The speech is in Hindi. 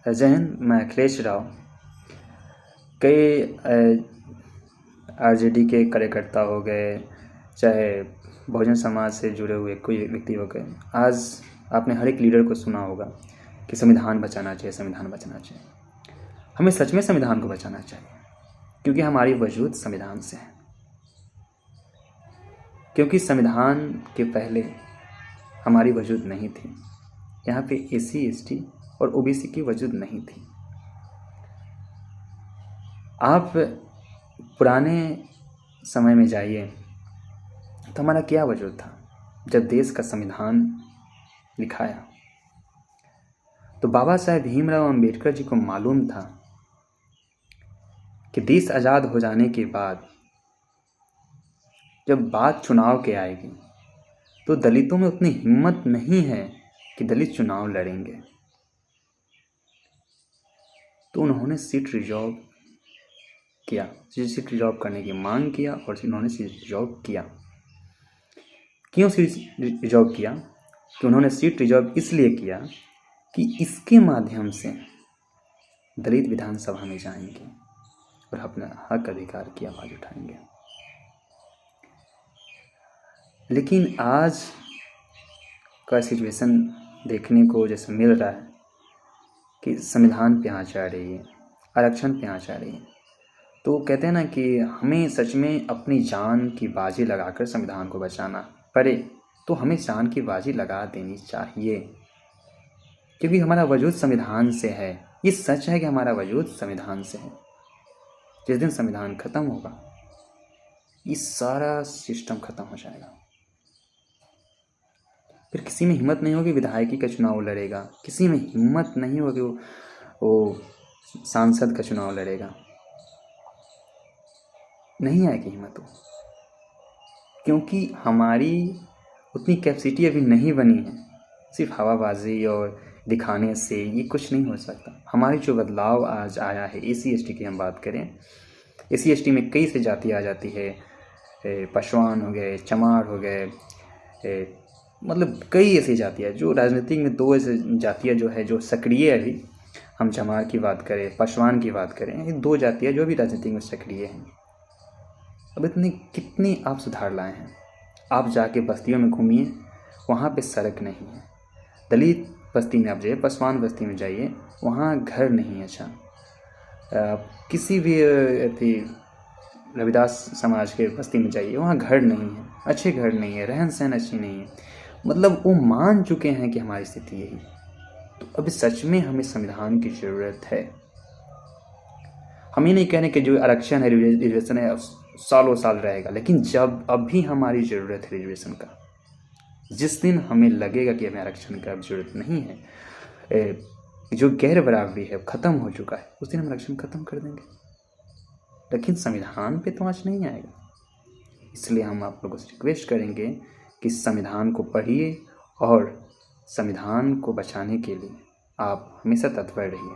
जय हिंद। मैं अखिलेश राव। कई आरजेडी के कार्यकर्ता हो गए, चाहे बहुजन समाज से जुड़े हुए कोई व्यक्ति हो गए, आज आपने हर एक लीडर को सुना होगा कि संविधान बचाना चाहिए, संविधान बचाना चाहिए। हमें सच में संविधान को बचाना चाहिए, क्योंकि हमारी वजूद संविधान से है। क्योंकि संविधान के पहले हमारी वजूद नहीं थी। यहाँ पे एससी, एसटी और ओबीसी की वजूद नहीं थी। आप पुराने समय में जाइए तो हमारा क्या वजूद था। जब देश का संविधान लिखाया तो बाबा साहेब भीमराव अंबेडकर जी को मालूम था कि देश आज़ाद हो जाने के बाद जब बात चुनाव के आएगी तो दलितों में उतनी हिम्मत नहीं है कि दलित चुनाव लड़ेंगे। तो उन्होंने सीट रिजर्व किया, सीट रिजर्व करने की मांग किया और उन्होंने सीट रिजर्व किया। क्यों सीट रिजर्व किया? कि उन्होंने सीट रिजर्व इसलिए किया कि इसके माध्यम से दलित विधानसभा में जाएंगे और अपना हक अधिकार की आवाज़ उठाएंगे। लेकिन आज का सिचुएशन देखने को जैसे मिल रहा है कि संविधान पे आँच आ रही है, आरक्षण पे आँच आ रही है। तो कहते हैं ना कि हमें सच में अपनी जान की बाजी लगाकर संविधान को बचाना पड़े तो हमें जान की बाजी लगा देनी चाहिए, क्योंकि हमारा वजूद संविधान से है। ये सच है कि हमारा वजूद संविधान से है। जिस दिन संविधान खत्म होगा ये सारा सिस्टम खत्म हो जाएगा। फिर किसी में हिम्मत नहीं होगी विधायकी का चुनाव लड़ेगा, किसी में हिम्मत नहीं होगी वो सांसद का चुनाव लड़ेगा, नहीं आएगी हिम्मत वो, क्योंकि हमारी उतनी कैपेसिटी अभी नहीं बनी है। सिर्फ हवाबाजी और दिखाने से ये कुछ नहीं हो सकता। हमारी जो बदलाव आज आया है, एससी एसटी की हम बात करें, एससी एसटी में कई से जाति आ जाती है, पशवान हो गए, चमार हो गए, मतलब कई ऐसी जातियाँ जो राजनीतिक में दो ऐसे जातियाँ जो है जो सक्रिय है। अभी हम चमार की बात करें, पशवान की बात करें, ये दो जातियाँ जो भी राजनीतिक में सक्रिय हैं। अब इतनी कितनी आप सुधार लाए हैं। आप जाके बस्तियों में घूमिए, वहाँ पे सड़क नहीं है। दलित बस्ती में आप जाइए, पशवान बस्ती में जाइए, वहाँ घर नहीं है। अच्छा, किसी भी थी रविदास समाज के बस्ती में जाइए, वहाँ घर नहीं है, अच्छे घर नहीं है, रहन सहन अच्छी नहीं है। मतलब वो मान चुके हैं कि हमारी स्थिति यही। तो अभी सच में हमें संविधान की ज़रूरत है। हम ये नहीं कह रहे कि जो आरक्षण है, रिजर्वेशन है, सालों साल रहेगा, लेकिन जब अभी हमारी ज़रूरत है रिजर्वेशन का, जिस दिन हमें लगेगा कि हमें आरक्षण की ज़रूरत नहीं है, जो गैर बराबरी है ख़त्म हो चुका है, उस दिन हम आरक्षण ख़त्म कर देंगे। लेकिन संविधान पे तो आँच नहीं आएगा। इसलिए हम आप लोगों से रिक्वेस्ट करेंगे कि संविधान को पढ़िए और संविधान को बचाने के लिए आप हमेशा तत्पर रहिए।